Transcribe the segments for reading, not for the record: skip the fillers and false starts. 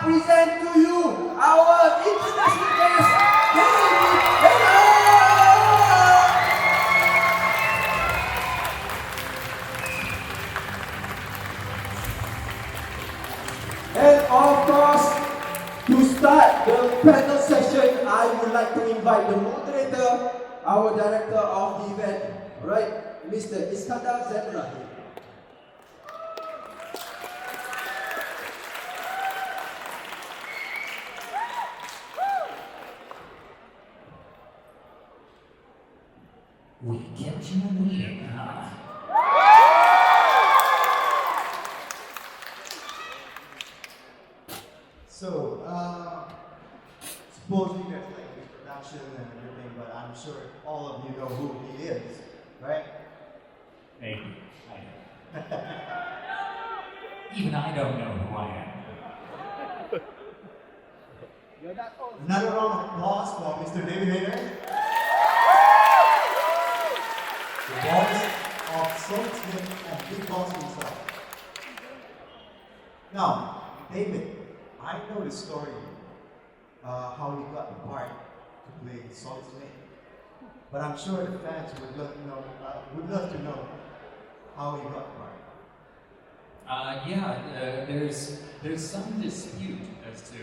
present to you our international guest, David Hayter! And of course, to start the panel session, I would like to invite the moderator, our director of the event, right, Mr. Iskandar Zend. We kept you waiting, huh? So, supposedly there's like this production and everything, but I'm sure all of you know who he is, right? Maybe. Even I don't know who I am. Another round of applause for Mr. David Hayter. The voice of Solid and Big Boss himself. Now, David, I know the story, how you got the part to play Solid Snake, but I'm sure the fans would love to know how you got the part. There's some dispute as to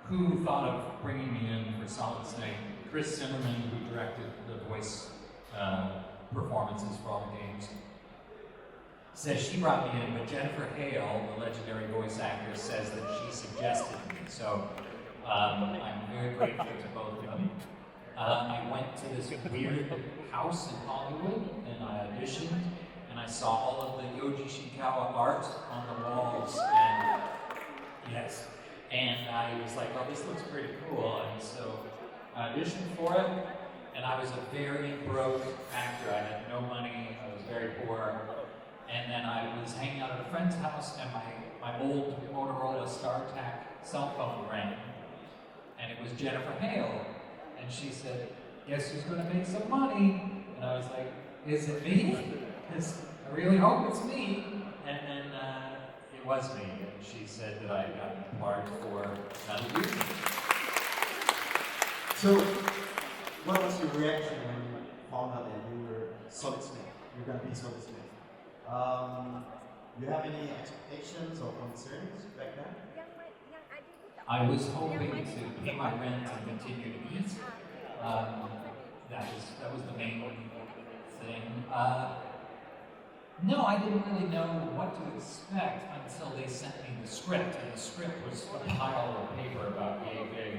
who thought of bringing me in for Solid Snake. Chris Zimmerman, who directed the voice performances for all the games, says she brought me in, but Jennifer Hale, the legendary voice actress, says that she suggested me. So I'm very grateful to both of them. I went to this weird house in Hollywood and I auditioned and I saw all of the Yoji Shikawa art on the walls and yes. And I was like, oh, this looks pretty cool. And so I auditioned for it and I was a very broke actor. I had no money, I was very poor. And then I was hanging out at a friend's house and my old Motorola StarTAC cell phone rang. And it was Jennifer Hale. And she said, guess who's going to make some money? And I was like, is it me? I really hope it's me. And then it was me. And she said that I got the part for Metal Gear. So, what was your reaction when you found out that you were Solid Snake? You're going to be Solid Snake. Do you have any expectations or concerns back then? I was hoping to pay my rent and continue to eat. That was the main thing. No, I didn't really know what to expect until they sent me the script, and the script was a pile of paper about yay big,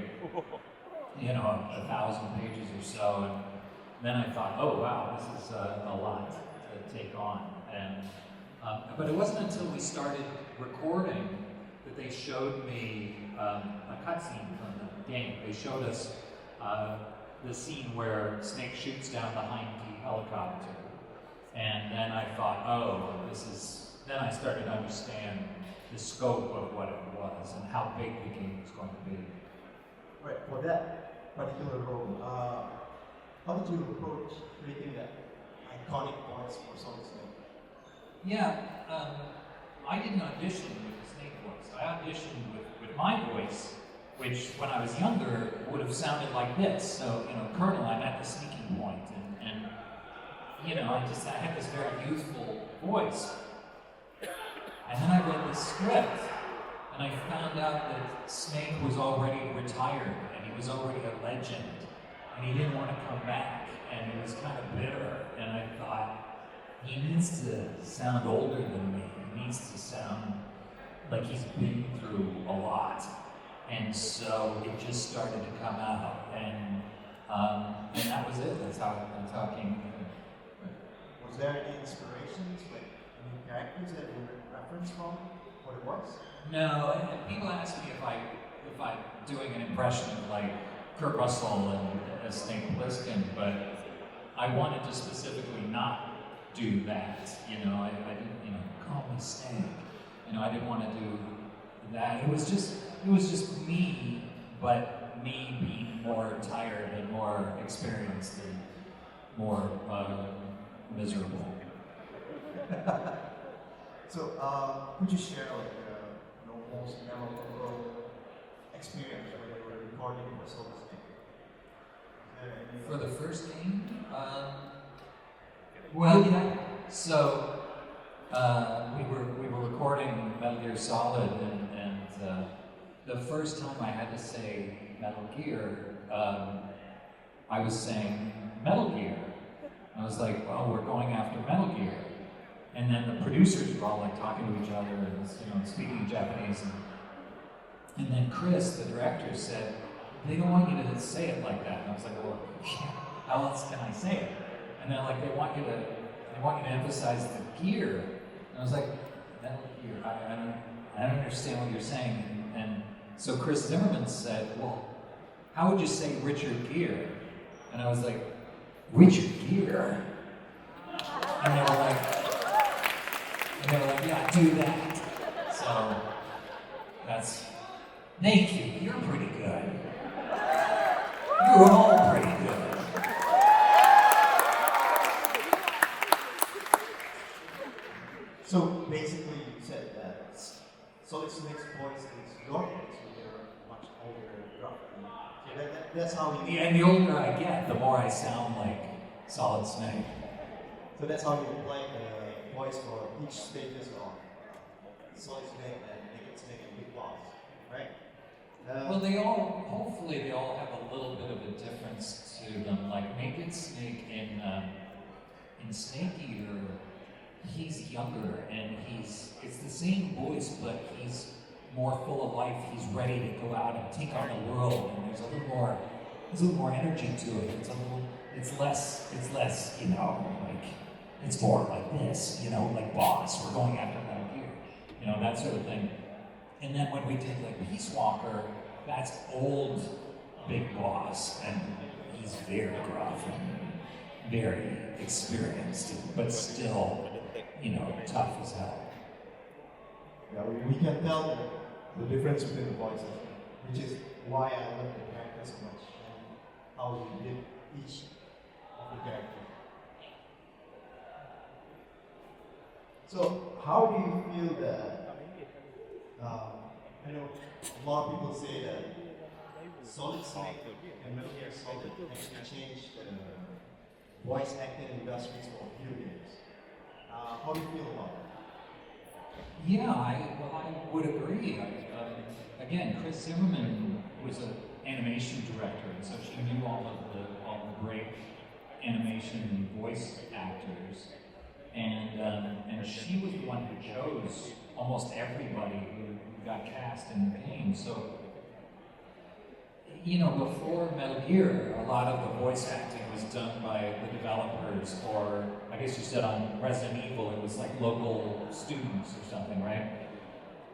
1,000 pages or so, and then I thought, oh wow, this is a lot to take on. And but it wasn't until we started recording that they showed me a cutscene from the game. They showed us the scene where Snake shoots down the Heinke helicopter. And then I thought, oh, then I started to understand the scope of what it was and how big the game was going to be. Right, for that particular role, how did you approach creating that iconic voice for Solid Snake? Yeah, I didn't audition with the Snake voice. I auditioned with my voice, which when I was younger would have sounded like this. So, Colonel, I'm at the sneaking point, and I had this very youthful voice. And then I read the script, and I found out that Snake was already retired, and he was already a legend, and he didn't want to come back, and he was kind of bitter, and I thought, he needs to sound older than me. He needs to sound like he's been through a lot. And so it just started to come out, and that was it. That's how it came. Was there any inspirations, like any characters that you referenced from what it was? No, and people ask me if I'm doing an impression of like Kurt Russell and Snake Plissken, but I wanted to specifically not do that. I didn't, call me Snake. I didn't want to do that. It was just me, but me being more tired and more experienced and more miserable. So, could you share like most memorable recording for Solid Snake? Is there any For the first game, well, yeah. So we were recording Metal Gear Solid, and the first time I had to say Metal Gear, I was saying Metal Gear. I was like, well, we're going after Metal Gear. And then the producers were all like talking to each other and speaking Japanese. And then Chris, the director, said, they don't want you to say it like that. And I was like, well, how else can I say it? And then like they want you to emphasize the gear. And I was like, Metal Gear, I don't understand what you're saying. And so Chris Zimmerman said, well, how would you say Richard Gere? And I was like, Richard Gere? And they were like, yeah, do that. So thank you, you're pretty good. You're all pretty good. So basically, you said that Solid Snake's voice is your voice, so you're much older, roughly. So that's how you. Yeah, and the older I get, the more I sound like Solid Snake. So that's how you play the voice for each stages of Solid Snake and Naked Snake and Big Boss, right? Well, hopefully they all have a little bit of a difference to them. Like Naked Snake in Snake Eater, he's younger and it's the same voice, but he's more full of life. He's ready to go out and take on the world, and there's a little more energy to it. It's less, like, it's more like this, like Boss, we're going after Metal Gear, that sort of thing. And then when we did like Peace Walker, that's old Big Boss, and he's very gruff and very experienced, but still, tough as hell. Yeah, we can tell the difference between the voices, which is why I love the character so much and how you did each of the characters. So, how do you feel that? I know a lot of people say that Solid Snake and Metal Gear Solid actually changed the voice acting industries for video games. How do you feel about that? Yeah, I would agree. Again, Chris Zimmerman was an animation director, and so she knew all the great animation voice actors, and she was the one who chose almost everybody who got cast in the game. So, before Metal Gear, a lot of the voice acting was done by the developers, or I guess you said on Resident Evil, it was like local students or something, right?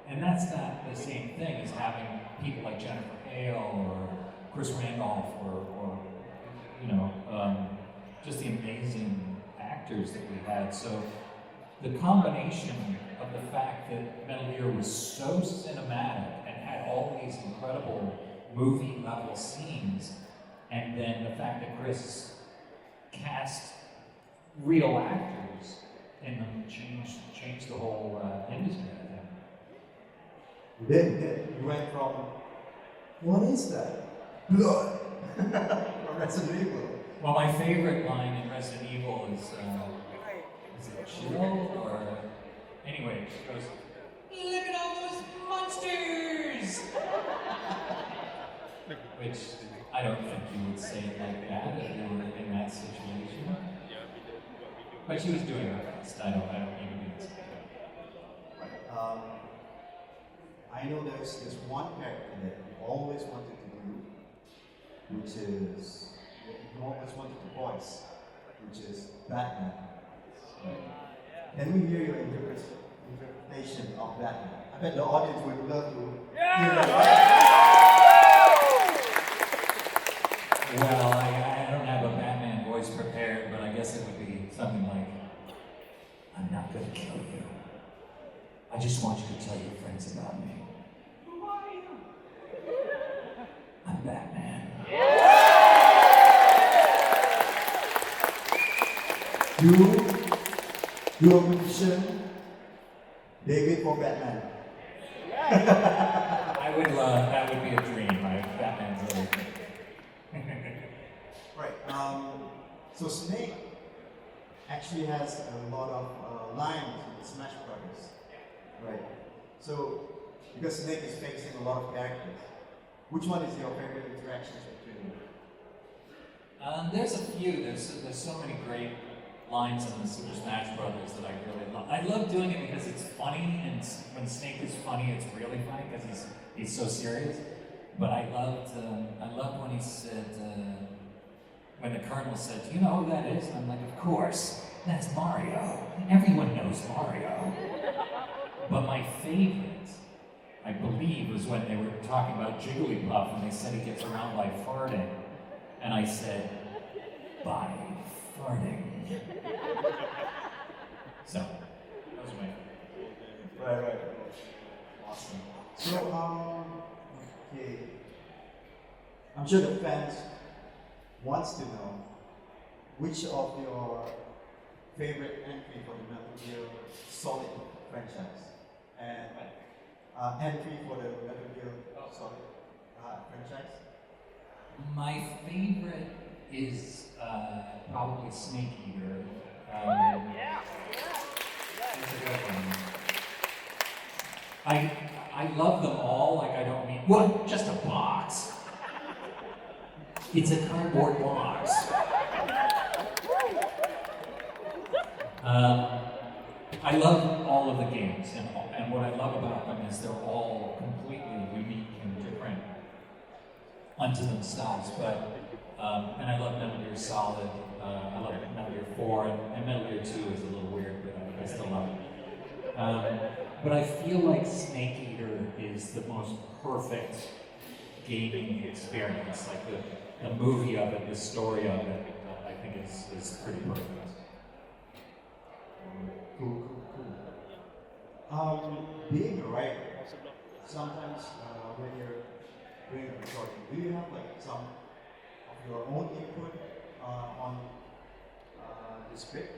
And that's not the same thing as having people like Jennifer Hale or Chris Randolph or just the amazing actors that we had. So the combination of the fact that Metal Gear was so cinematic and had all these incredible movie-level scenes, and then the fact that Chris cast real actors in them changed the whole industry, I think. Then you went from, what is that? Blood! From Resident Evil. Well, my favorite line in Resident Evil is it Jill or anyway, she goes, "Look at all those monsters!" Which I don't think you would say it like that if you were in that situation. But she was doing her best. I don't even mean to say that. I know there's this one character that you always wanted to do, which is you always wanted to voice, which is Batman. Right? Can we hear your interpretation of Batman? I bet the audience would love to hear that. Well, I don't have a Batman voice prepared, but I guess it would be something like, "I'm not going to kill you. I just want you to tell your friends about me. Who are you? I'm Batman." You audition David for Batman. I would love, that would be a dream. That Batman's really good. Right. So Snake actually has a lot of lines in Smash Brothers. Right. So because Snake is facing a lot of characters, which one is your favorite interactions between them? There's a few. There's so many great lines in the Super Smash Brothers that I really love. I love doing it because it's funny, and when Snake is funny, it's really funny because he's so serious. But I loved when he said, when the Colonel said, "Do you know who that is?" And I'm like, "Of course, that's Mario. Everyone knows Mario." But my favorite, I believe, was when they were talking about Jigglypuff and they said he gets around by farting. And I said, by farting. So, that was my favorite. Right. Awesome. So, okay. I'm sure the fans wants to know which of your favorite entry for the Metal Gear Solid franchise and entry for the Metal Gear Solid franchise. My favorite is probably Snake Eater. It's a good one. I love them all. Like I don't mean what? Just a box. It's a cardboard box. I love all of the games, and what I love about them is they're all completely unique and different unto themselves. But and I love Metal Gear Solid. I love Metal Gear 4, and Metal Gear 2 is a little weird, but I still love it. But I feel like Snake Eater is the most perfect gaming experience. Like the movie of it, the story of it, I think is pretty perfect. Cool. Being a writer, sometimes when you're doing a recording, do you have like some of your own input on the script?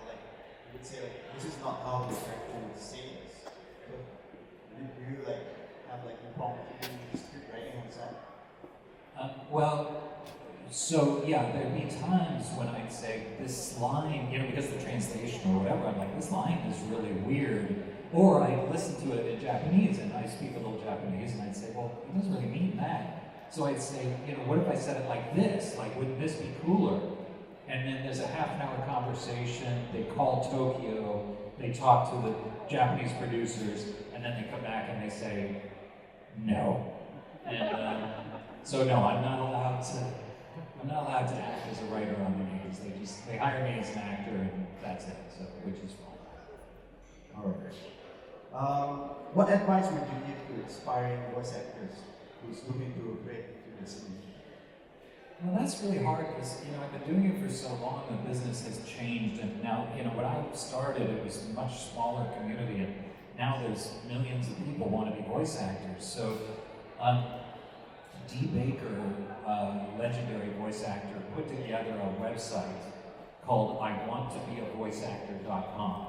Like you would say, like this is not how the character would say this. So, do you like have like impromptu script writing on set? So yeah, there'd be times when I'd say this line, because the translation or whatever, I'm like, this line is really weird. Or I'd listen to it in Japanese, and I speak a little Japanese, and I'd say, well, it doesn't really mean that. So I'd say, what if I said it like this? Like, wouldn't this be cooler? And then there's a half-an-hour conversation. They call Tokyo. They talk to the Japanese producers, and then they come back and they say, no. And so no, I'm not allowed to act as a writer on the games. They hire me as an actor, and that's it. So, which is fine. All right. What advice would you give to aspiring voice actors who's looking to break into this scene? Well, that's really hard because I've been doing it for so long. The business has changed, and now when I started, it was a much smaller community, and now there's millions of people want to be voice actors. So, D. Baker, legendary voice actor, put together a website called IWantToBeAVoiceActor.com,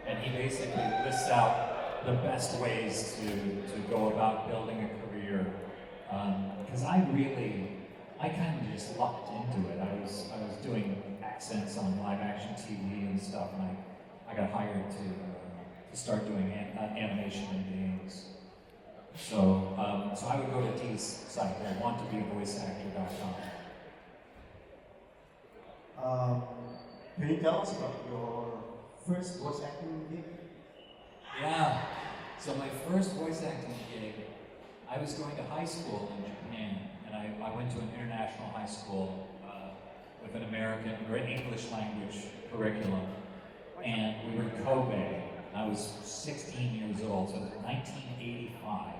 and he basically lists out the best ways to go about building a career. Because I kind of just lucked into it. I was doing accents on live action TV and stuff, and I got hired to start doing animation in games. So I would go to Dee's site, IWantToBeAVoiceActor.com. Can you tell us about your first voice acting gig? Yeah. So my first voice acting gig, I was going to high school in Japan, and I went to an international high school with an American or an English language curriculum, and we were in Kobe. I was 16 years old, so it was 1985,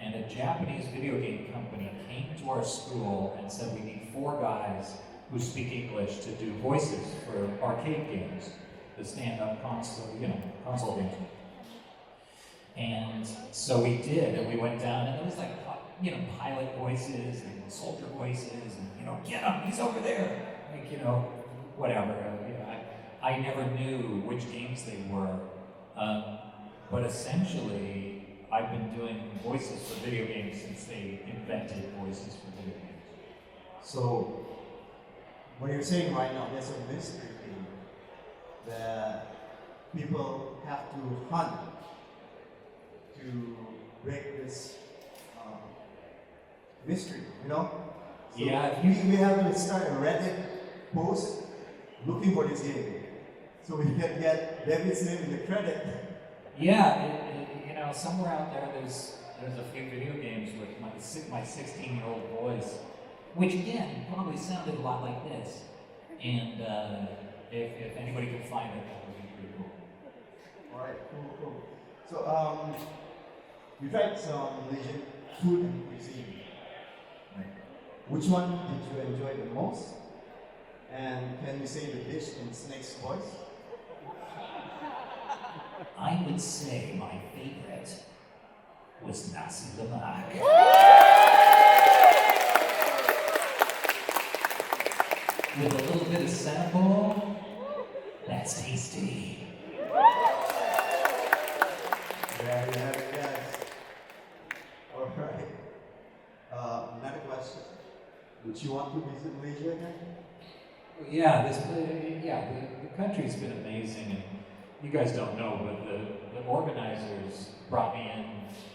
and a Japanese video game company came to our school and said, we need 4 guys who speak English to do voices for arcade games, the stand-up console games. And so we did, and we went down, and it was like, pilot voices and soldier voices, and get him, he's over there, whatever. I never knew which games they were, but essentially, I've been doing voices for video games since they invented voices for video games. So, what you're saying right now, there's a mystery thing that people have to hunt to break this mystery, you know? So Yeah, we have to start a Reddit post looking for this game. So we can get David's name in the credit. Yeah, you know, somewhere out there, there's a few video games with my 16-year-old voice, which again probably sounded a lot like this. And if anybody can find it, that would be pretty cool. All right, cool. So we tried some Malaysian food and cuisine. Right. Which one did you enjoy the most? And can you say the dish in Snake's voice? I would say my favorite was nasi lemak. With a little bit of sambal, that's tasty. There you have it, guys. All right. Another question. Would you want to visit Malaysia again? Yeah, the country's been amazing, and you guys don't know, but the organizers brought me in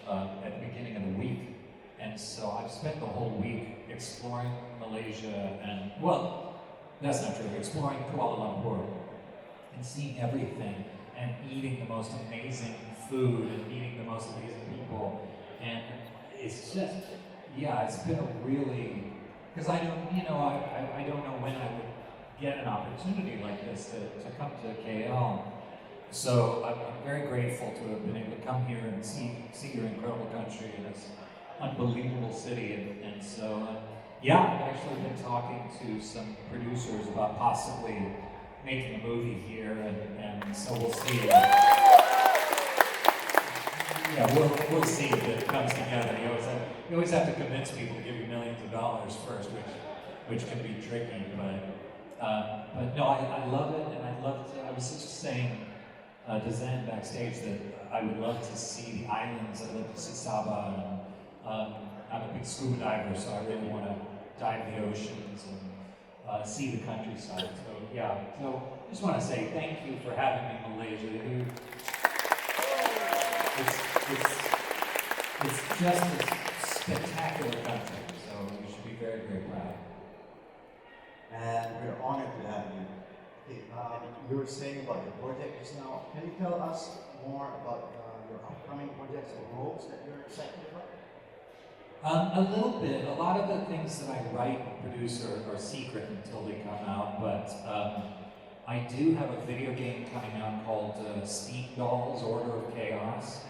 at the beginning of the week, and so I've spent the whole week exploring Malaysia, and well, that's not true, exploring Kuala Lumpur, and seeing everything, and eating the most amazing food, and meeting the most amazing people, and it's just, yeah, it's been a really, because I don't know when I would get an opportunity like this to come to KL. So I'm very grateful to have been able to come here and see your incredible country and this unbelievable city. And so, yeah, I've actually been talking to some producers about possibly making a movie here, and so we'll see. Yeah, we'll see if it comes together. You always have to convince people to give you millions of dollars first, which can be tricky. But no, I love it, and I was just saying to Zend backstage that I would love to see the islands. I'd love to see Sabah, and I'm a big scuba diver, so I really want to dive the oceans and see the countryside. So yeah, so just want to say thank you for having me in Malaysia. It's just a spectacular country, so you should be very, very proud. And we're honored to have you. Okay, you were saying about your project just now. Can you tell us more about your upcoming projects or roles that you're excited about? A little bit. A lot of the things that I write and produce are secret until they come out, but I do have a video game coming out called Steam Dolls Order of Chaos.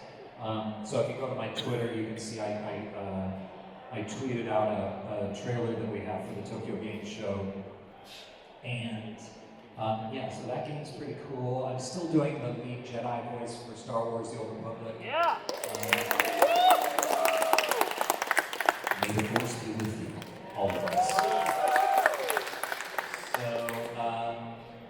So if you go to my Twitter, you can see I tweeted out a trailer that we have for the Tokyo Game Show. And yeah, so that game's pretty cool. I'm still doing the lead Jedi voice for Star Wars The Old Republic. Yeah! May the Force be with you, all of us.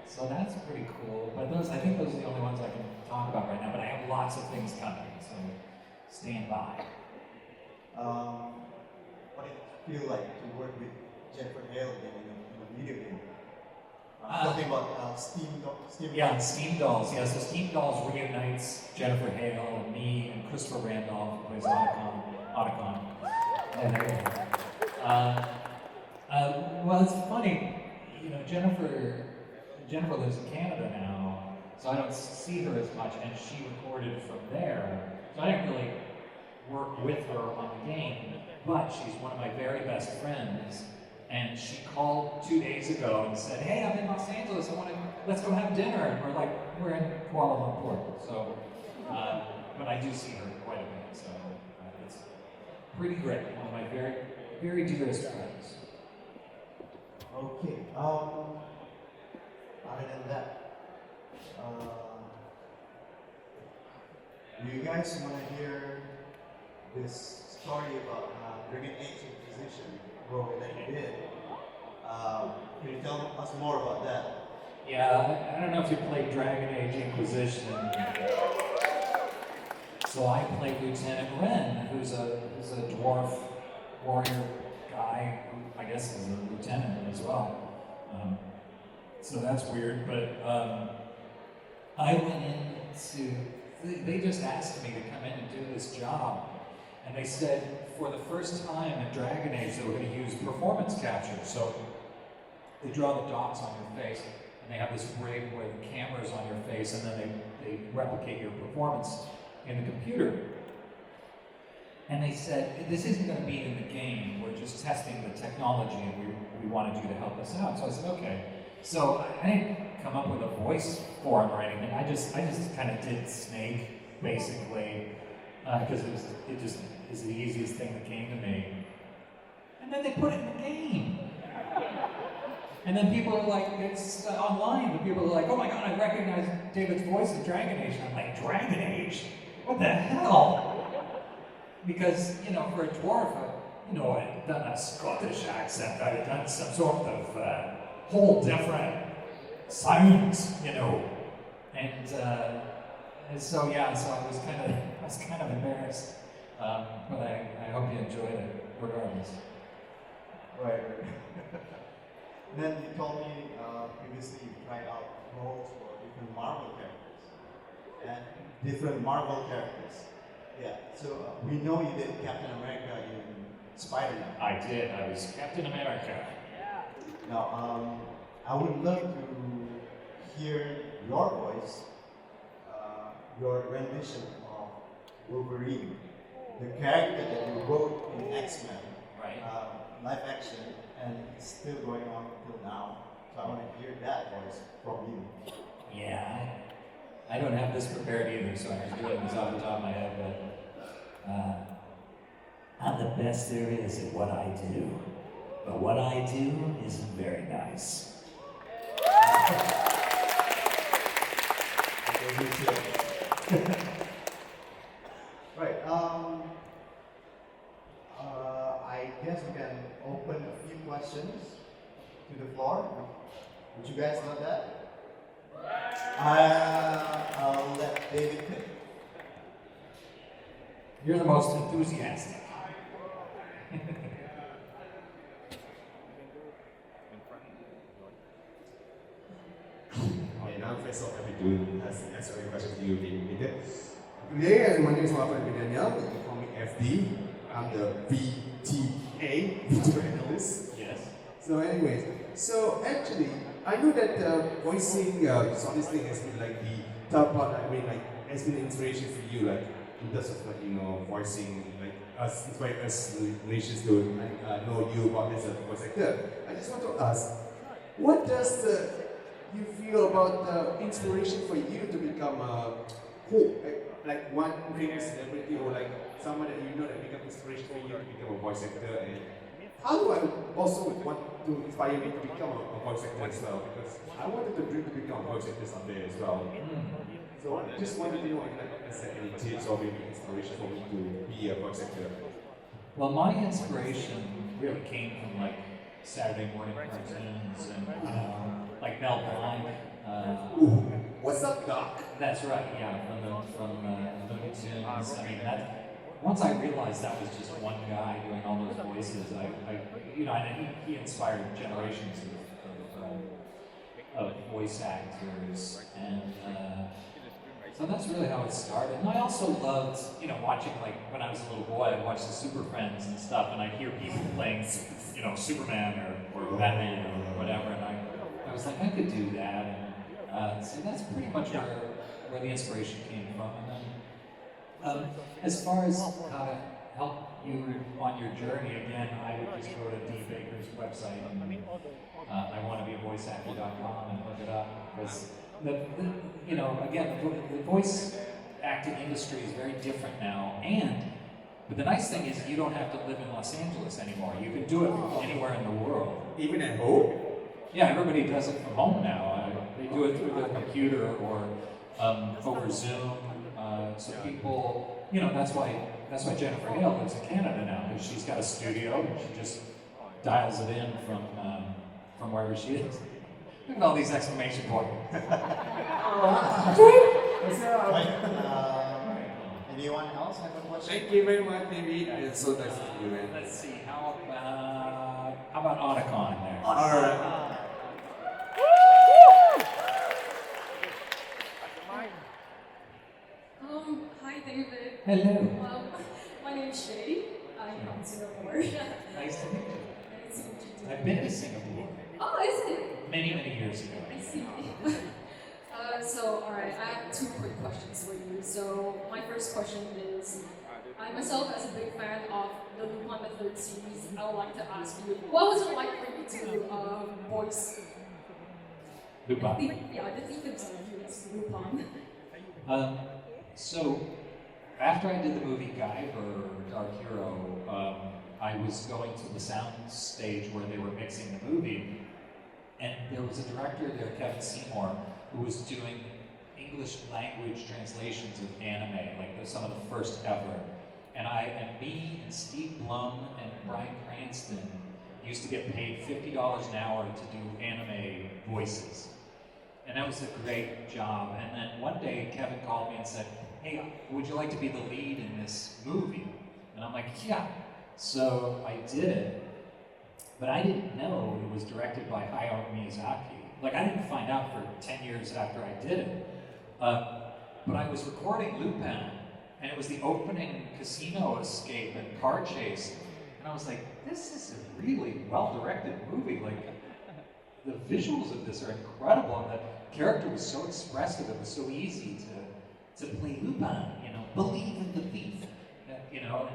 So that's pretty cool. But I think those are the only ones I can talk about right now. But I have lots of things coming, so stand by. What did it feel like to work with Jennifer Hale again in a video game? Talking about Steam Dolls. Yeah, Steam Dolls. Yeah, so Steam Dolls reunites Jennifer Hale and me and Christopher Randolph, who plays Otacon. Well, it's funny. You know, Jennifer lives in Canada now, so I don't see her as much, and she recorded from there. So I didn't really work with her on the game, but she's one of my very best friends. And she called 2 days ago and said, "Hey, I'm in Los Angeles. Let's go have dinner." And we're in Kuala Lumpur. So, but I do see her quite a bit. So it's pretty great. One of my very, very dearest friends. Okay. Other than that, do you guys want to hear this story about Dragon Age Inquisition? That you did. Can you tell us more about that? Yeah, I don't know if you played Dragon Age Inquisition. So I play Lieutenant Ren, who's a dwarf warrior guy who I guess is a lieutenant as well. So that's weird, but I went they just asked me to come in and do this job. And they said for the first time in Dragon Age they were going to use performance capture. So they draw the dots on your face, and they have this rig where the camera's on your face, and then they replicate your performance in the computer. And they said, this isn't going to be in the game, we're just testing the technology, and we wanted you to help us out. So I said, okay. So I didn't come up with a voice for him or anything. I just kind of did Snake, basically, because it just is the easiest thing that came to me. And then they put it in the game. And then people are like, it's online, the people are like, oh my god, I recognize David's voice in Dragon Age. And I'm like, Dragon Age? What the hell? Because, you know, for a dwarf, I'd done a Scottish accent, I'd done some sort of whole different sounds, And so I was kind of embarrassed. But I hope you enjoyed it, regardless. Right. Then you told me previously you tried out roles for different Marvel characters. And different Marvel characters. Yeah, so we know you did Captain America in Spider-Man. I did, I was Captain America. Now, I would love to hear your voice, your rendition of Wolverine, the character that you wrote in X-Men, right? Live action, and it's still going on until now. So I want to hear that voice from you. Yeah, I don't have this prepared either, so I'm just doing this off the top of my head, but I'm the best there is at what I do. But what I do isn't very nice. Right, I guess we can open a few questions to the floor. Would you guys know that? I'll let David pick. You're the most enthusiastic. Okay, now first off, happy to answer any questions you needed. Today, my name is Daniel. You can call me FD. I'm the VTA, video analyst. Yes. So anyways, actually, I know that voicing this thing has been like the top part, has been an inspiration for you, like in terms of voicing, like us, inspired us Malaysians to know you about as a voice actor. I just want to ask, what does you feel about the inspiration for you to become like one famous celebrity or like someone that that become inspiration for you to become a voice actor, and how do I also want to inspire me to become a voice actor as well, because I wanted to dream to become a voice actor someday as well. So I just wanted to know if I set any tips or maybe inspiration for me to be a voice actor. Well, my inspiration really came from like Saturday morning cartoons and like Mel Blanc. What's up, Doc? That's right, yeah, from the Looney Tunes. I mean, once I realized that was just one guy doing all those voices, and he inspired generations of voice actors, and so that's really how it started. And I also loved, watching, like, when I was a little boy, I'd watch the Super Friends and stuff, and I'd hear people playing, Superman or Batman or whatever, and I was like, I could do that. And so that's pretty much where the inspiration came from. And then, as far as how to help you on your journey, again, I would just go to Dee Baker's website and iwannabeavoiceactor.com and look it up, because the voice acting industry is very different now, but the nice thing is you don't have to live in Los Angeles anymore. You can do it from anywhere in the world. Even at home? Yeah, everybody does it from home now. They do it through their computer or over Zoom. So people, that's why Jennifer Hale lives in Canada now, because she's got a studio and she just dials it in from wherever she is. Look at all these exclamation points. Right. Anyone else have a question? Thank you very much, David. It's so nice to see you, man. Let's see, how about Otacon there? Alright. Hi David. Hello. My name is Shay. I'm from Singapore. Nice to meet you. Nice to meet you too. I've been to Singapore Oh, is it? many, many years ago. I see. Alright, I have two quick questions for you. So, my first question is, I myself, as a big fan of the Lupin the Third series, I would like to ask you, what was it like for you to voice Lupin. the thief himself, yes, Lupin? So, after I did the movie Guyver, Dark Hero, I was going to the sound stage where they were mixing the movie, and there was a director there, Kevin Seymour, who was doing English language translations of anime, like some of the first ever. And me and Steve Blum and Bryan Cranston used to get paid $50 an hour to do anime voices. And that was a great job. And then one day, Kevin called me and said, hey, would you like to be the lead in this movie? And I'm like, yeah. So I did it, but I didn't know it was directed by Hayao Miyazaki. Like, I didn't find out for 10 years after I did it. But I was recording Lupin, and it was the opening casino escape and car chase. And I was like, this is a really well-directed movie. Like, the visuals of this are incredible, and the character was so expressive. It was so easy to play Lupin, you know, believe in the thief, you know,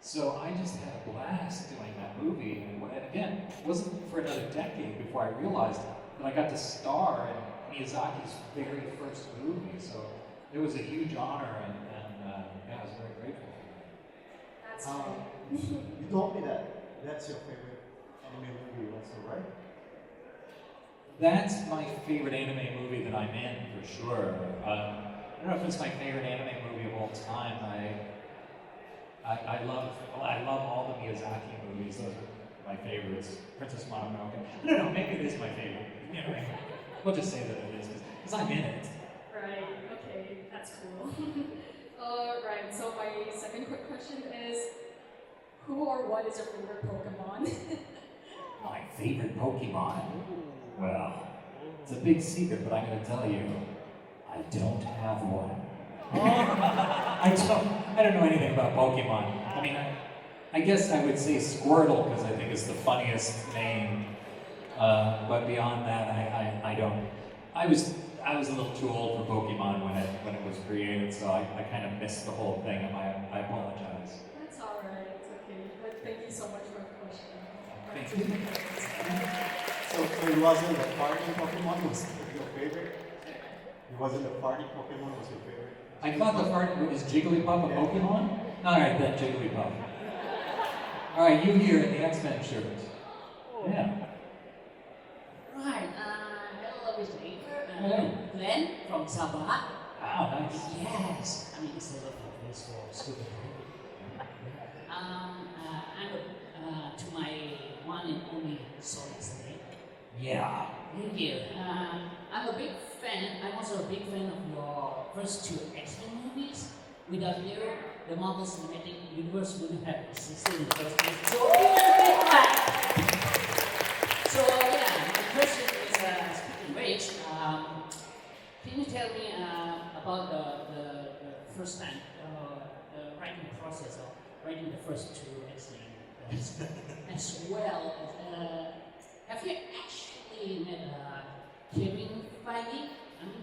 so I just had a blast doing that movie. And again, it wasn't for another decade before I realized that I got to star in Miyazaki's very first movie. So it was a huge honor, and yeah, I was very grateful for that. That's great. You told me that that's your favorite anime movie also, right? That's my favorite anime movie that I'm in, for sure. I don't know if it's my favorite anime movie of all time. I love all the Miyazaki movies. Those are my favorites. Princess Mononoke. I don't know, maybe it is my favorite. You know, we'll just say that it is, because I'm in it. Right, okay, that's cool. Right, so my second quick question is, who or what is your favorite Pokemon? My favorite Pokemon? Well, it's a big secret, but I'm going to tell you, I don't have one. I don't know anything about Pokemon. I mean, I guess I would say Squirtle because I think it's the funniest name. But beyond that, I don't. I was a little too old for Pokemon when it was created, so I kind of missed the whole thing, and I apologize. That's alright, it's okay. But thank you so much for the question. Thank you. So it wasn't the party Pokemon was your favorite? It wasn't the party Pokemon was your favorite? I thought the part is Jigglypuff a Pokemon? Alright, then Jigglypuff. Alright, you here in the X-Men shirt. Yeah. Right, hello, Mr. Hayter. Hello. Glenn from Sabah. Wow, nice. Yes, I'm excited for this for school. I'm to my one and only solid snake. Yeah. Thank you. I'm a big fan. I'm also a big fan of your first two X-Men movies. Without you, the Marvel Cinematic Universe wouldn't have existed in the first place. So, big fan. So yeah, the question is, speaking of which, can you tell me about the first time, the writing process of writing the first two X-Men, as well as, have you actually met Kevin Feige,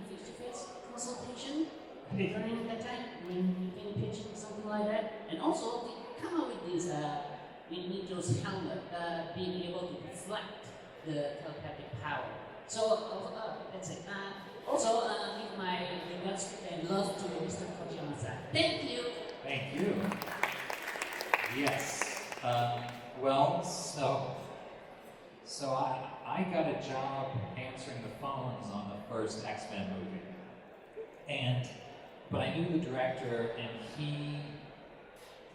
face-to-face consultation during that time when you can pitch something like that? And also, to come up with this Magneto's helmet being able to deflect the telepathic power. So, that's it. Also, give my regards and love to Mr. Kojima. Thank you. Thank you. Yes. Well, so I got a job answering the phones on the first X-Men movie. But I knew the director, and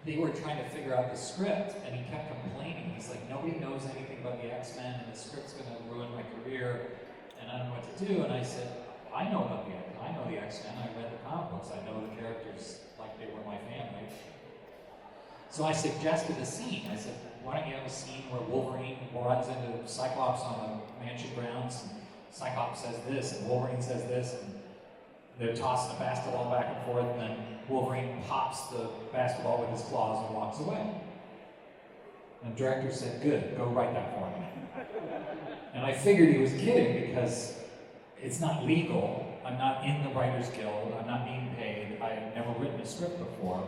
they were trying to figure out the script, and he kept complaining. He's like, nobody knows anything about the X-Men, and the script's gonna ruin my career, and I don't know what to do. And I said, I know know the X-Men. I read the comic books. I know the characters like they were my family. So I suggested a scene. I said, why don't you have a scene where Wolverine runs into Cyclops on the mansion grounds, and Cyclops says this, and Wolverine says this, and they're tossing a basketball back and forth, and then Wolverine pops the basketball with his claws and walks away. And the director said, good, go write that for me. And I figured he was kidding because it's not legal. I'm not in the Writers Guild. I'm not being paid. I had never written a script before.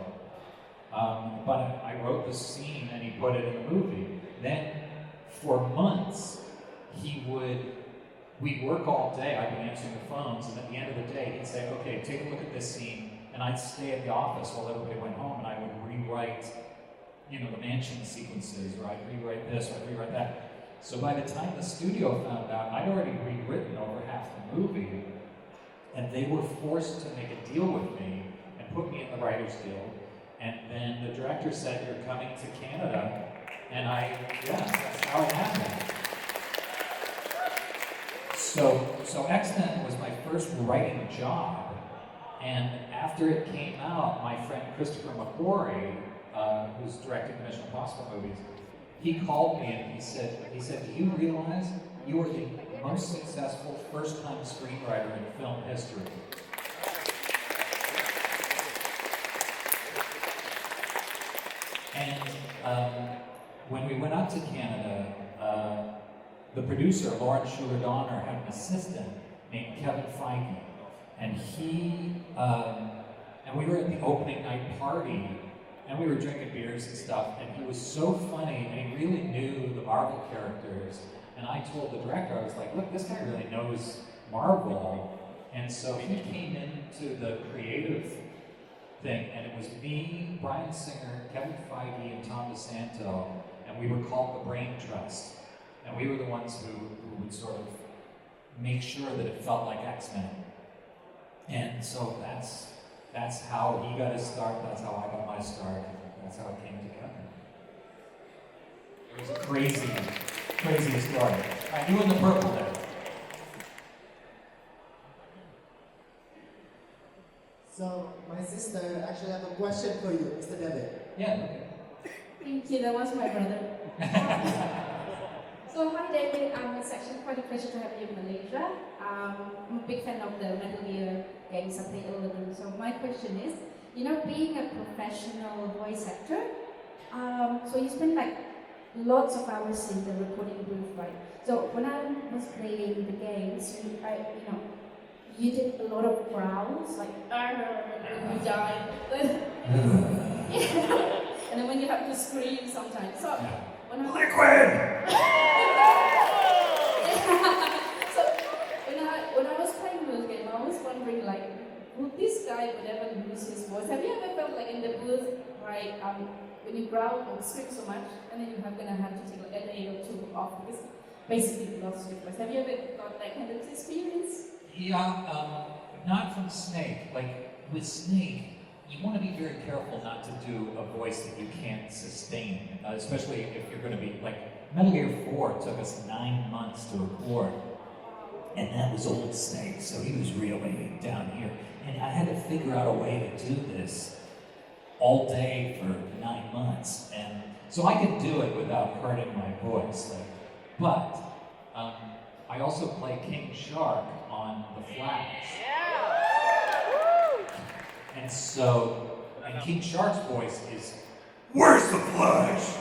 But I wrote the scene and he put it in the movie. Then, for months, we'd work all day. I'd be answering the phones, and at the end of the day, he'd say, okay, take a look at this scene. And I'd stay at the office while everybody went home, and I would rewrite, the mansion sequences, or I'd rewrite this, or I'd rewrite that. So by the time the studio found out, I'd already rewritten over half the movie, and they were forced to make a deal with me and put me in the Writers Guild. And then the director said, you're coming to Canada, and that's how it happened. So X-Men was my first writing job, and after it came out, my friend Christopher McQuarrie, who's directed the Mission Impossible movies, he called me and he said, do you realize you are the most successful first-time screenwriter in film history? And when we went up to Canada, the producer, Lauren Schuler-Donner, had an assistant named Kevin Feige. And and we were at the opening night party, and we were drinking beers and stuff, and he was so funny, and he really knew the Marvel characters. And I told the director, I was like, look, this guy really knows Marvel. And so he came into the creative thing, and it was me, Bryan Singer, Kevin Feige, and Tom DeSanto, and we were called the Brain Trust. And we were the ones who would sort of make sure that it felt like X-Men. And so that's how he got his start, that's how I got my start, that's how it came together. It was a crazy story. I knew in the purple there. So, my sister actually have a question for you, Mr. David. Yeah, okay. Thank you, that was my brother. So, hi David, it's actually quite a pleasure to have you in Malaysia. I'm a big fan of the Metal Gear games, I played all of them. So my question is, being a professional voice actor, so you spend like lots of hours in the recording booth, right? So when I was playing the games, you did a lot of growls, like when you die. And then when you have to scream sometimes. So when I when I was playing those games, I was wondering, like, would this guy would ever lose his voice? Have you ever felt like in the booth, right, when you growl or scream so much, and then you're gonna have to take like a day or two off because basically you lost your voice? Have you ever got that kind of experience? Yeah, not from Snake. Like, with Snake, you want to be very careful not to do a voice that you can't sustain, especially if you're going to be, like, Metal Gear 4 took us 9 months to record, and that was old Snake, so he was really down here. And I had to figure out a way to do this all day for 9 months, and so I could do it without hurting my voice. But I also play King Shark on The Flash. And King Shark's voice is, "Where's the Flash?"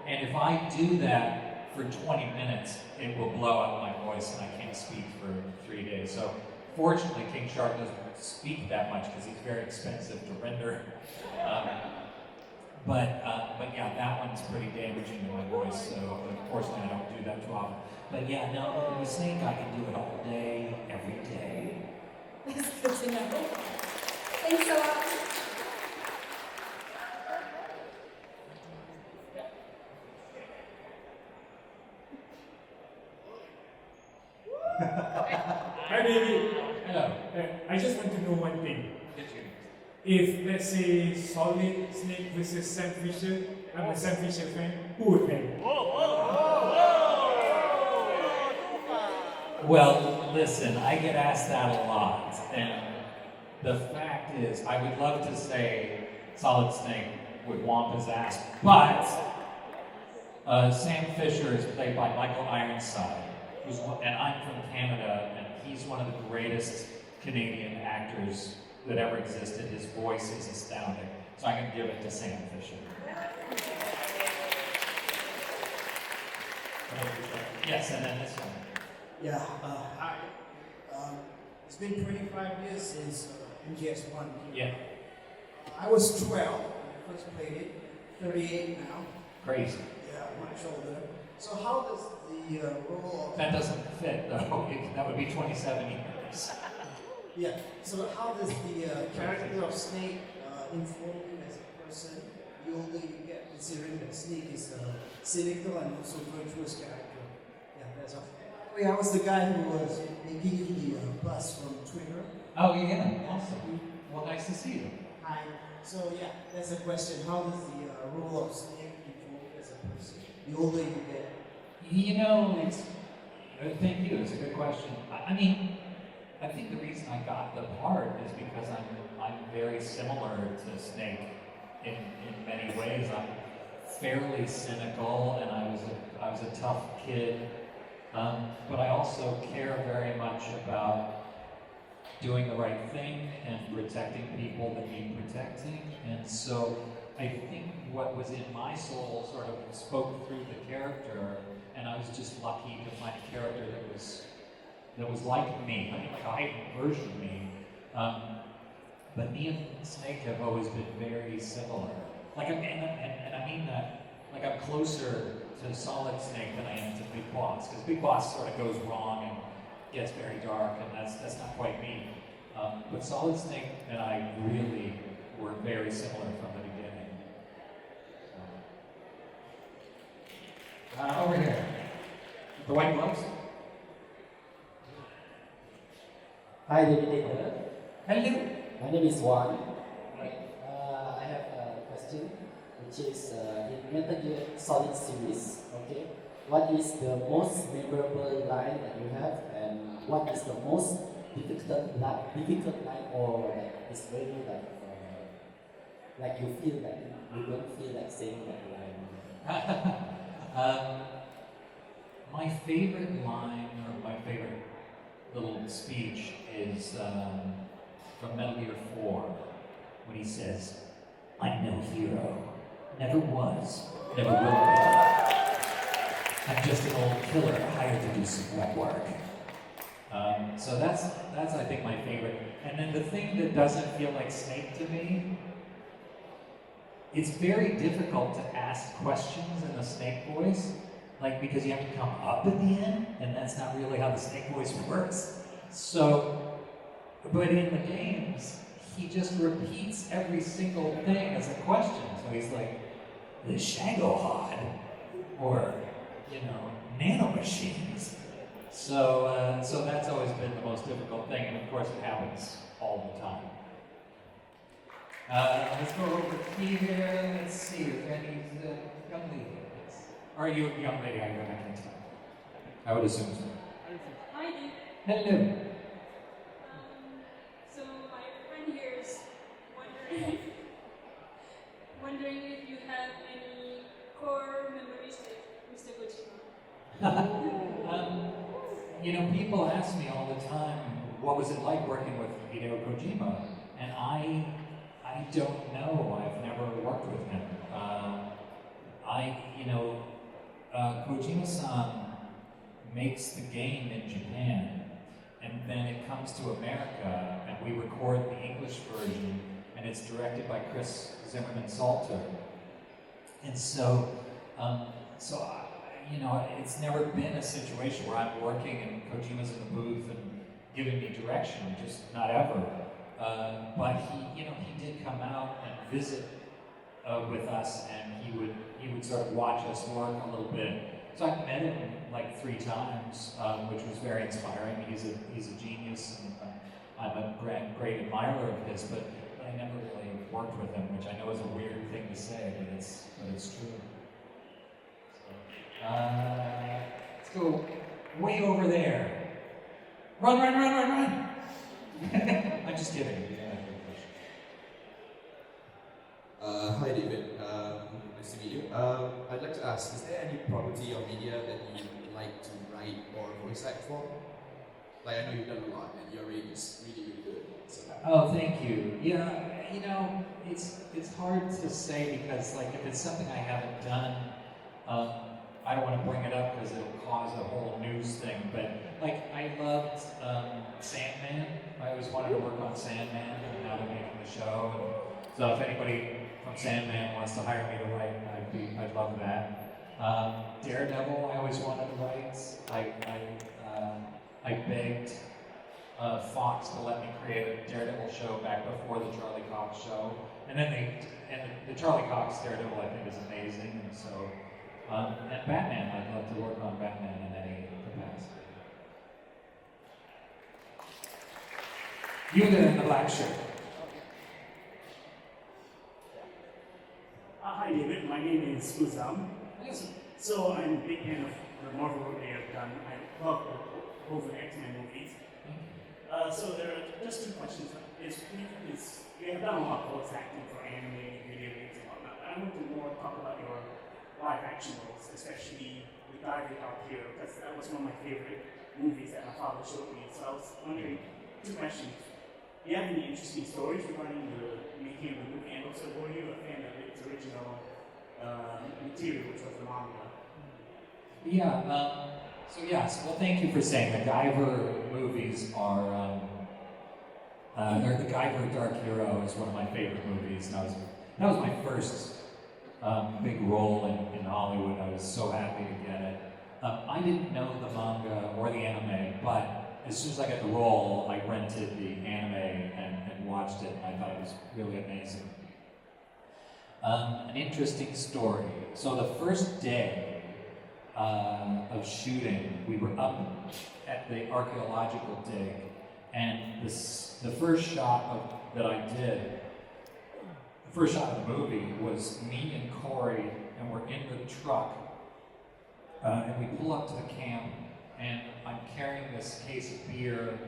And if I do that for 20 minutes, it will blow out my voice and I can't speak for 3 days. So fortunately, King Shark doesn't speak that much because he's very expensive to render. But yeah, that one's pretty damaging to my voice, so unfortunately I don't do that too often. But yeah, no, with Snake I can do it all day, every day. That's good to know. Thanks a lot. Hi David. Hello. I just want to know one thing. Get you. If, let's say, Solid Snake versus Sam Fisher, I'm a Sam Fisher fan, who would win? Well, listen, I get asked that a lot, and The fact is, I would love to say Solid Snake would womp his ass, but Sam Fisher is played by Michael Ironside, and I'm from Canada, and he's one of the greatest Canadian actors that ever existed. His voice is astounding, so I'm going to give it to Sam Fisher. Yes, and then this one. Yeah, hi. It's been 25 years since MGS1 came Yeah. out. I was 12 when I first played it, 38 now. Crazy. Yeah, much older. So how does the role of... That doesn't fit, though. That would be 27 years. Yeah, so how does the character of Snake inform you as a person the older you get, considering that Snake is a cynical and also virtuous character? Yeah, that's all. I was the guy who was making you the bus from Twitter. Oh, yeah, awesome. Well, nice to see you. Hi. So yeah, that's a question. How does the role of Snake evolve as a person the older you get? You know, thank you. It's a good question. I mean, I think the reason I got the part is because I'm very similar to Snake in many ways. I'm fairly cynical, and I was a tough kid, but I also care very much about doing the right thing and protecting people that need protecting. And so I think what was in my soul sort of spoke through the character, and I was just lucky to find a character that was like me, I mean, like a heightened version of me. But me and Snake have always been very similar. Like, and I mean that, like, I'm closer to Solid Snake than I am to Big Boss, because Big Boss sort of goes wrong and gets very dark, and that's not quite me. But Solid Snake and I really were very similar from the beginning. Over here. The white gloves. Hi, David Hayter. Hello. My name is Juan. I have a question, which is in Metal Gear Solid series. Okay, what is the most memorable line that you have, and what is the most difficult line, or like it's very like you feel that you don't feel like saying that line? My favorite line, or my favorite little speech, is from Metal Gear 4, when he says, "I'm no hero, never was, never will be. I'm just an old killer hired to do some wet work." So that's I think my favorite. And then the thing that doesn't feel like Snake to me, it's very difficult to ask questions in a Snake voice, like, because you have to come up at the end, and that's not really how the Snake voice works. So, but in the games, he just repeats every single thing as a question. So he's like, "the Shagohod," or, nanomachines. So that's always been the most difficult thing, and of course it happens all the time. Let's go over here. Let's see if any young lady. Are you a young lady? I can't tell. I would assume so. Hi, Dave. Hello. So my friend here is wondering if you have any core memories with Mr. Kojima. People ask me all the time, what was it like working with Hideo Kojima? And I don't know. I've never worked with him. Kojima-san makes the game in Japan, and then it comes to America, and we record the English version, and it's directed by Chris Zimmerman Salter. And so, it's never been a situation where I'm working and Kojima's in the booth and giving me direction, just not ever. But he did come out and visit with us, and he would sort of watch us work a little bit. So I've met him like 3 times, which was very inspiring. He's a genius, and I'm a great admirer of his. But I never really worked with him, which I know is a weird thing to say, but it's true. So, let's go way over there. Run! I'm just kidding. Yeah. to meet you. I'd like to ask, is there any property or media that you'd like to write or voice act for? Like, I know you've done a lot and your range is really, really good. So. Oh, thank you. Yeah, you know, it's hard to say because, like, if it's something I haven't done, I don't want to bring it up because it'll cause a whole news thing. But, like, I loved Sandman. I always wanted to work on Sandman and how they're making the show. And so if anybody from Sandman wants to hire me to write, I'd love that. Daredevil, I always wanted to write. I begged Fox to let me create a Daredevil show back before the Charlie Cox show, and then the Charlie Cox Daredevil I think is amazing, and so and Batman, I'd love to work on Batman in any capacity. You there in the black shirt. Hi David, my name is Uzam. So I'm a big fan of the Marvel work they have done. I love both the X-Men movies. So there are just two questions. You have done a lot of voice acting for anime, video games, and whatnot. But I want to more talk about your live action roles, especially with David Hayter, because that was one of my favorite movies that my father showed me. So I was wondering, two questions. Do you have any interesting stories regarding the making of the movie, and also were you a fan of its original material, which was the manga? Yeah. So yes, well, thank you for saying the Guyver movies are. Or the Guyver Dark Hero is one of my favorite movies. That was my first big role in Hollywood. I was so happy to get it. I didn't know the manga or the anime, but as soon as I got the role, I rented the anime and watched it, and I thought it was really amazing. An interesting story. So the first day of shooting, we were up at the archaeological dig, and the first shot that I did, the first shot of the movie was me and Corey, and we're in the truck, and we pull up to the camp, and I'm carrying this case of beer,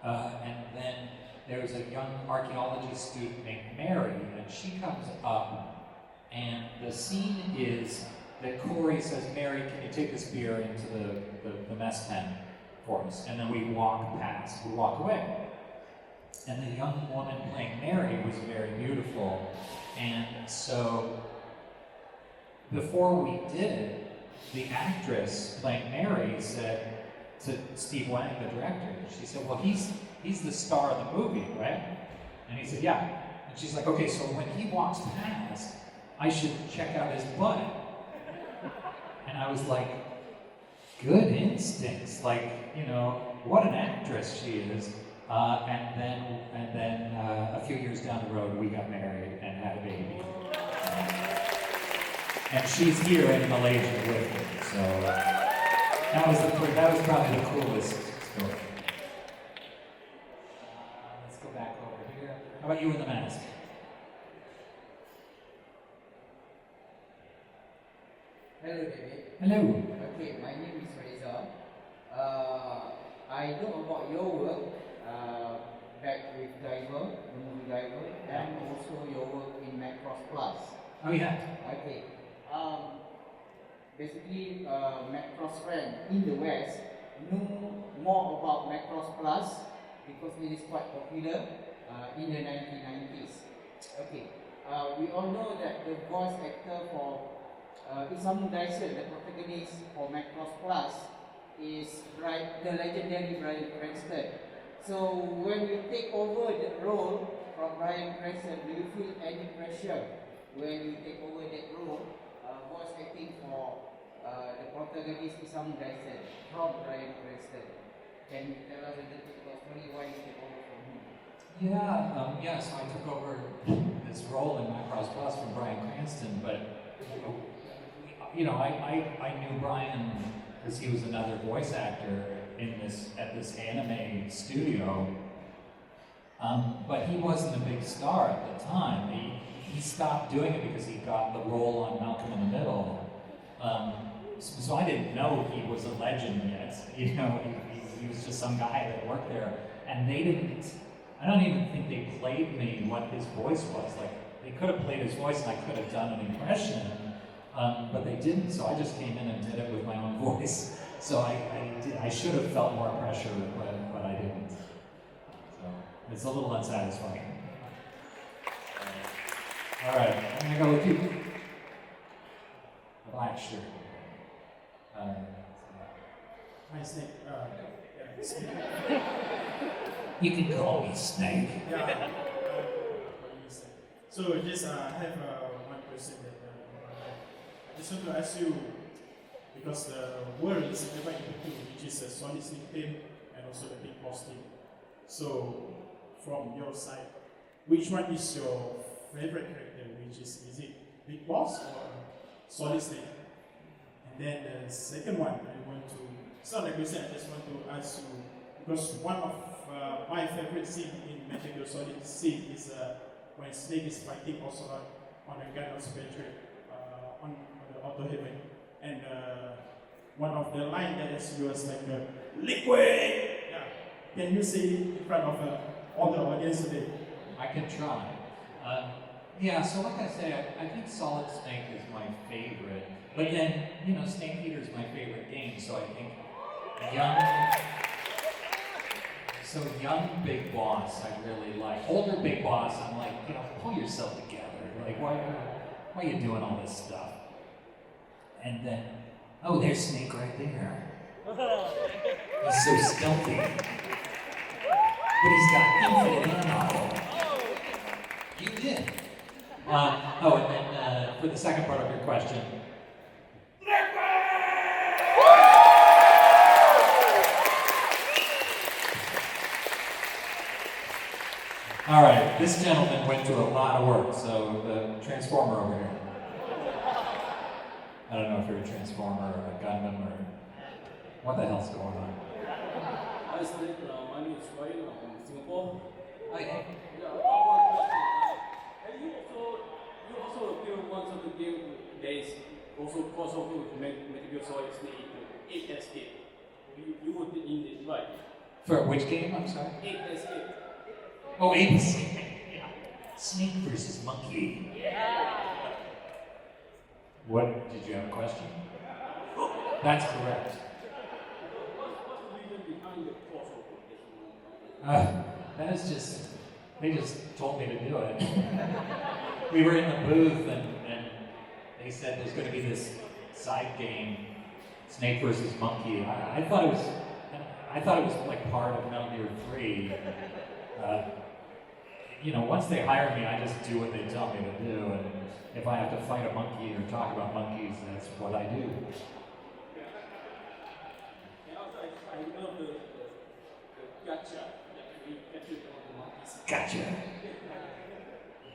and then there's a young archaeology student named Mary, and she comes up, and the scene is that Corey says, Mary, can you take this beer into the mess tent for us? And then we walk away. And the young woman playing Mary was very beautiful. And so before we did it, the actress playing Mary said to Steve Wang, the director, she said, well, he's the star of the movie, right? And he said, yeah. And she's like, okay, so when he walks past, I should check out his butt. And I was like, good instincts, like, you know, what an actress she is. And then a few years down the road, we got married and had a baby. And she's here in Malaysia with me, so that was probably the coolest story. Let's go back over here. How about you in the mask? Hello, David. Hello. Okay, my name is Reza. I know about your work back with Diver, the movie Diver, and also your work in Macross Plus. Oh yeah. Okay. Basically, Macross friend in the West know more about Macross Plus because it is quite popular in the 1990s. Okay. We all know that the voice actor for Isamu Dyson, the protagonist for Macross Plus, is the legendary Bryan Cranston. So when you take over the role from Bryan Cranston, do you feel any pressure when you take over that role, voice acting for the protagonist Isamu Dyson from Bryan Cranston? Can you tell us a little bit about story why you take over from him? Yeah, yes, I took over this role in Macross Plus from Bryan Cranston, but you know, I knew Bryan because he was another voice actor at this anime studio, but he wasn't a big star at the time. He stopped doing it because he got the role on Malcolm in the Middle. So I didn't know he was a legend yet. You know, he was just some guy that worked there, and they didn't. I don't even think they played me what his voice was like. they could have played his voice and I could have done an impression, but they didn't, so I just came in and did it with my own voice. So I should have felt more pressure, but I didn't. So it's a little unsatisfying. All right, I'm gonna go with you. The black shirt. Hi, Snake. You can call me Snake. Yeah. So just I have one question that I just want to ask you, because the world is divided into two, which is a Solid Snake team and also the Big Boss team. So from your side, which one is your favorite character? Which is it Big Boss or Solid Snake? And then the second one, I want to, it's not a question, I just want to ask you, because one of my favorite scene in Metal Gear Solid scene is when Snake is fighting also on a gun of spectre on the Auto Heaven. And one of the lines that is used like liquid! Yeah. Can you say it in front of all the audience today? I can try. Yeah, so like I say, I think Solid Snake is my favorite. But then, you know, Snake Eater is my favorite game, so I think young Big Boss I really like. Older Big Boss, I'm like, you know, pull yourself together. Like, why are you doing all this stuff? And then, oh, there's Snake right there. He's so stealthy. But he's got infinite ammo. You did. And then for the second part of your question, all right, this gentleman went through a lot of work, so the Transformer over here. I don't know if you're a Transformer or a Gundam or what the hell's going on. Hi, Snake. My name is Ryan. I'm from Singapore. Hi. Yeah, I got one question. And you also appear once of the game that is also crossover with Metal Gear Solid Snake 8 Escape. You were in it, right? For which game? I'm sorry? 8 Escape. Oh, Apes. Yeah. Snake versus Monkey. Yeah. What, did you have a question? That's correct. What's the reason behind the crossover? That is just, they just told me to do it. We were in the booth and they said there's going to be this side game, Snake versus Monkey. I thought it was like part of Metal Gear 3. You know, once they hire me, I just do what they tell me to do, and if I have to fight a monkey or talk about monkeys, that's what I do. I love the gotcha. Gotcha.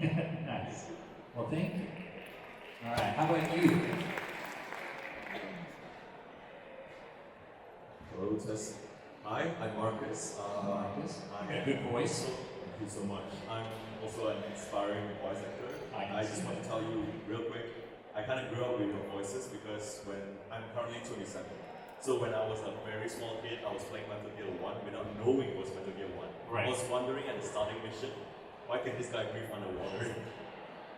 Nice. Well, thank you. All right, how about you? Hello, Tess. Hi, I'm Marcus. Marcus. You got a good voice. Thank you so much. I'm also an inspiring voice actor. I just want to tell you real quick, I kind of grew up with your voices because when I'm currently 27. So when I was a very small kid, I was playing Metal Gear 1 without knowing it was Metal Gear 1. Right. I was wondering at the starting mission, why can this guy breathe underwater?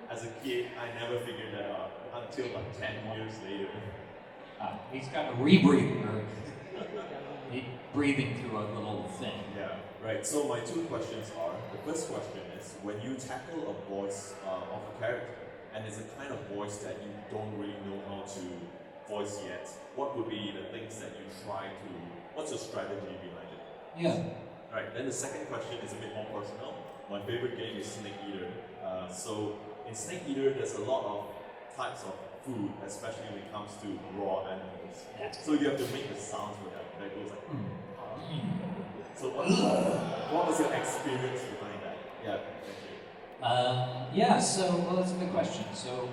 As a kid, I never figured that out until like 10 years later. He's got a rebreather. Breathing through a little thing. Yeah, right. So my two questions are, the first question is, when you tackle a voice of a character, and it's a kind of voice that you don't really know how to voice yet, what would be the things that you try to, what's your strategy behind it? Yeah. Right, then the second question is a bit more personal. My favorite game is Snake Eater. So in Snake Eater, there's a lot of types of food, especially when it comes to raw animals. So you have to make the sounds for that. That goes like, So what was your experience behind that? Yeah, thank you. Well, that's a good question. So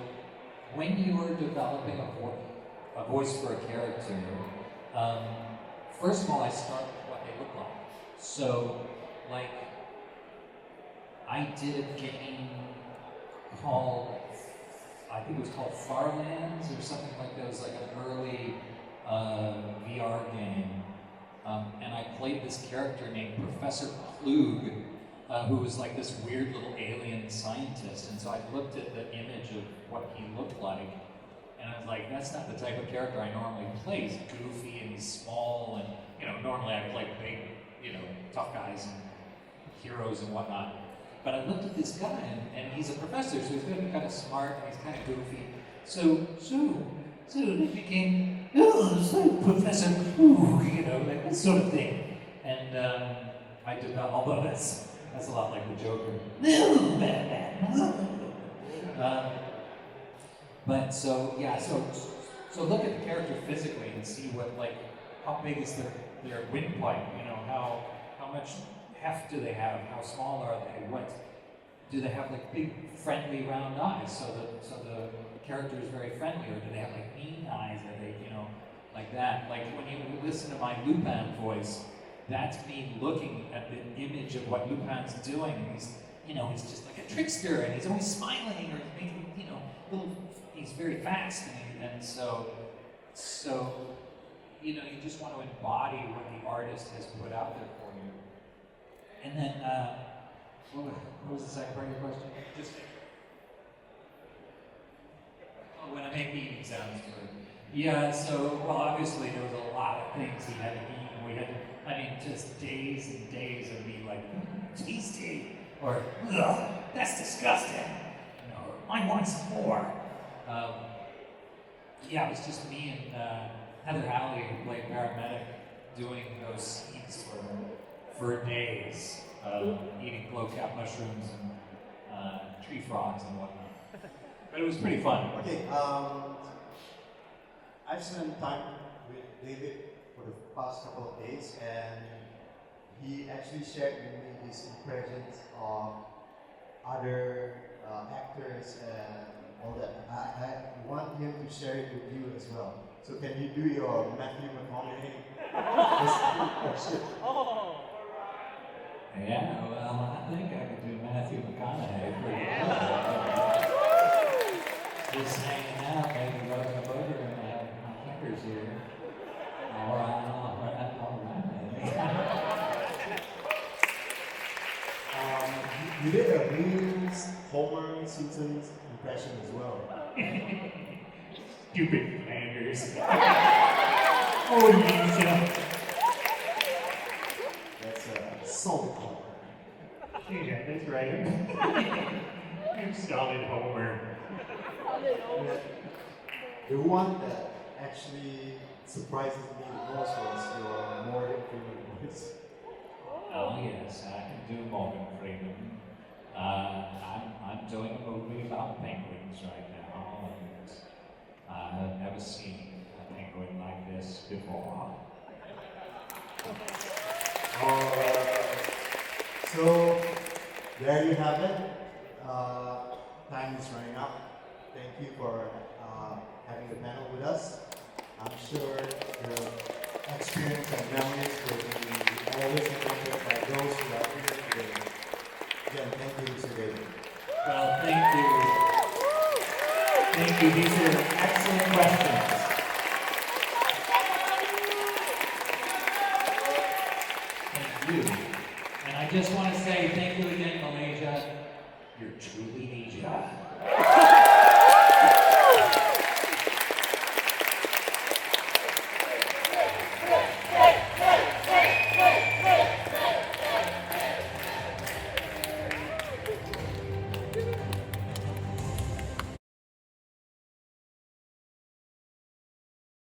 when you are developing a voice for a character, first of all, I start with what they look like. So, like, I did a game called, I think it was called Farlands or something like that. It was like an early VR game. And I played this character named Professor Klug. who was like this weird little alien scientist. And so I looked at the image of what he looked like, and I was like, that's not the type of character I normally play. He's goofy and he's small, and normally I play big, tough guys and heroes and whatnot. But I looked at this guy, and he's a professor, so he's gonna be kind of smart and he's kind of goofy. So it became, Professor, like this sort of thing. And I did not, although that's a lot like the Joker. But so look at the character physically and see how big is their windpipe, how much heft do they have, how small are they, what do they have, like big friendly round eyes so the character is very friendly, or do they have like mean eyes, are they like that? Like when you listen to my Lupin voice, that's me looking at the image of what Lupin's doing, and he's just like a trickster, and he's always smiling, or he's making he's very fast, and so you just want to embody what the artist has put out there for you. And then what was the second part of your question? When I make eating sounds to it. Yeah, so obviously there was a lot of things he had to eat. We had just days and days of me like, tasty, or ugh, that's disgusting, or I want some more. Yeah, it was just me and Heather Halley, who played paramedic, doing those scenes for days, eating glow-cap mushrooms and tree frogs and whatnot. But it was pretty fun. Okay, I've spent time with David for the past couple of days, and he actually shared with me his impressions of other actors and all that. I want him to share it with you as well. So can you do your Matthew McConaughey? Yeah, well, I think I could do Matthew McConaughey pretty well. Just hanging out, maybe rubbing a booger and have my fingers here. All right. You did a Williams, Homer, Simpsons impression as well. Stupid Flanders. Oh, yeah. That's solid Homer. Yeah, that's right. I'm solid Homer. The one that actually surprises me the most was your Morgan Freeman voice. Oh yes, I can do Morgan Freeman. I'm doing a movie about penguins right now, and I've never seen a penguin like this before. So there you have it. Time is running out. Thank you for having the panel with us. I'm sure the experience and memories will be always remembered by those who are here today. Again, thank you, Mr. David. Well, thank you. Thank you. These are excellent questions. Thank you. And I just want to say thank you again, Malaysia. You're truly Asia.